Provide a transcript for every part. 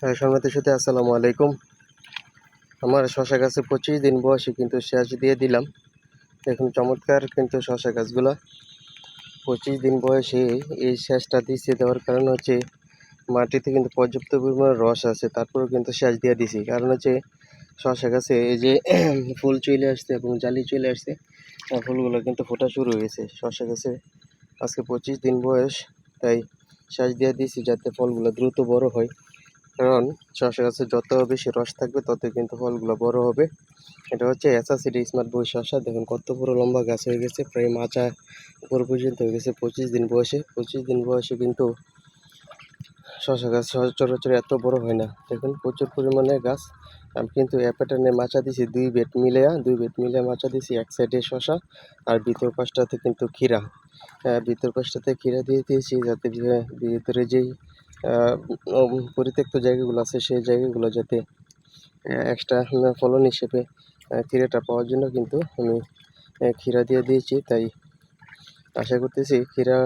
হ্যাঁ, সম্মানিত সুধী আসসালামু আলাইকুম। আমার শশা গাছে 25 দিন বয়সে কিন্তু সেচ দিয়ে দিলাম। দেখুন চমৎকার কিন্তু শশা গাছগুলা 25 দিন বয়সে এই সেচটা দিচ্ছি। দেওয়ার কারণ হচ্ছে মাটিতে কিন্তু পর্যাপ্ত পরিমাণে রস আছে, তারপরেও কিন্তু সেচ দিয়ে দিছি। কারণ হচ্ছে শশা গাছে এই যে ফুল চলে আসছে এবং জালি চলে আসছে, ফুলগুলো কিন্তু ফোটা শুরু হয়েছে। শশা গাছে আজকে 25 দিন বয়স, তাই সেচ দিয়ে দিছি যাতে ফলগুলো দ্রুত বড় হয়। কারণ শসা গাছে যত বেশি রস থাকবে তত কিন্তু ফলগুলো বড় হবে। এটা হচ্ছে এসএসসিডি স্মার্ট বই শসা। দেখুন কত বড় লম্বা গাছ হয়ে গেছে, প্রায় মাচা উপর পর্যন্ত হয়ে গেছে 25 দিন বয়সে। 25 দিন বয়সে কিন্তু শসা গাছ সচরাচর এত বড় হয় না। দেখুন প্রচুর পরিমাণে গাছ। আমি কিন্তু এ প্যাটার্নে মাচা দিছি, দুই বেড মিলে মাচা দিছি। এক সাইডে শসা আর ভিতর পাশটাতে কিন্তু ক্ষীরা। ভিতর পাশটাতে ক্ষীরা দিয়ে দিয়েছি যাতে ভিতরে যেই পরিত্যক্ত জায়গাগুলো আছে সেই জায়গাগুলো যাতে এক্সট্রা ফলন হিসেবে ক্ষীরাটা পাওয়ার জন্য কিন্তু আমি ক্ষীরা দিয়ে দিয়েছি। তাই আশা করতেছি ক্ষীরা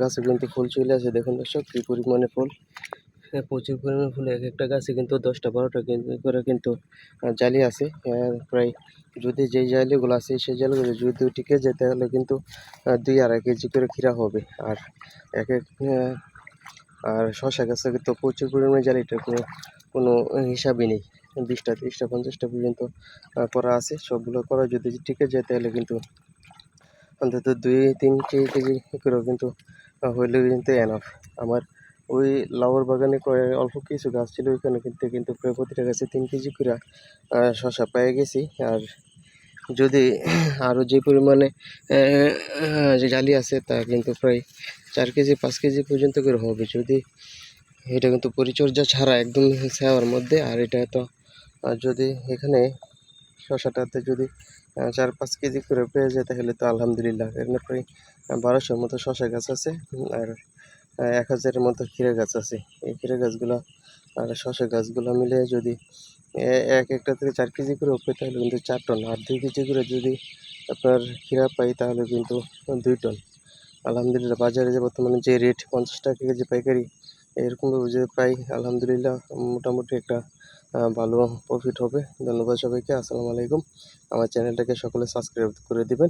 গাছে কিন্তু ফুল চলে আসে। দেখুন দর্শক কী পরিমাণে ফুল, প্রচুর পরিমাণে ফুল। এক একটা গাছে কিন্তু 10টা 12টা করে কিন্তু জালি আছে। প্রায় যদি যেই জালিগুলো আছে সেই জালিগুলো যদি টিকে যায় তাহলে কিন্তু 2-2.5 কেজি করে ক্ষীরা হবে। আর এক এক শসা গাছে কিন্তু প্রচুর পরিমাণে জালি, এটার কোনো হিসাবই নেই। 20টা 30টা 50টা পর্যন্ত করা আছে। সবগুলো করা যদি টিকে যায় তাহলে কিন্তু অন্তত 2-3 কেজি করেও কিন্তু হইলেও কিন্তু এনাফ। আমার ওই লাউয়ের বাগানে অল্প কিছু গাছ ছিল, ওইখানে কিন্তু প্রায় প্রতিটা গাছে 3 কেজি করে শসা পেয়ে গেছি। আর যদি আরও যে পরিমাণে যে জালি আছে তা কিন্তু প্রায় 4 কেজি 5 কেজি পর্যন্ত করে হবে, যদি এটা কিন্তু পরিচর্যা ছাড়া একদম ছায়ার মধ্যে। আর এটা তো যদি এখানে শসাটাতে যদি 4-5 কেজি করে পেয়ে যায় তাহলে তো আলহামদুলিল্লাহ। এখানে প্রায় 1200-র মতো শসা গাছ আছে আর 1000-এর মতো ক্ষীরা গাছ আছে। এই ক্ষীরা গাছগুলা আর শসা গাছগুলো মিলে যদি এক একটা থেকে 4 কেজি করে উপরে তাহলে কিন্তু 4 টন। আর 2 কেজি করে যদি আপনার ক্ষীরা পাই তাহলে কিন্তু 2 টন। আলহামদুলিল্লাহ বাজারে যে বর্তমানে যে রেট 50 টাকা কেজি পাইকারি, এরকমভাবে যদি পাই আলহামদুলিল্লাহ মোটামুটি একটা ভালো প্রফিট হবে। ধন্যবাদ সবাইকে। আসসালামু আলাইকুম। আমার চ্যানেলটাকে সকলে সাবস্ক্রাইব করে দিবেন।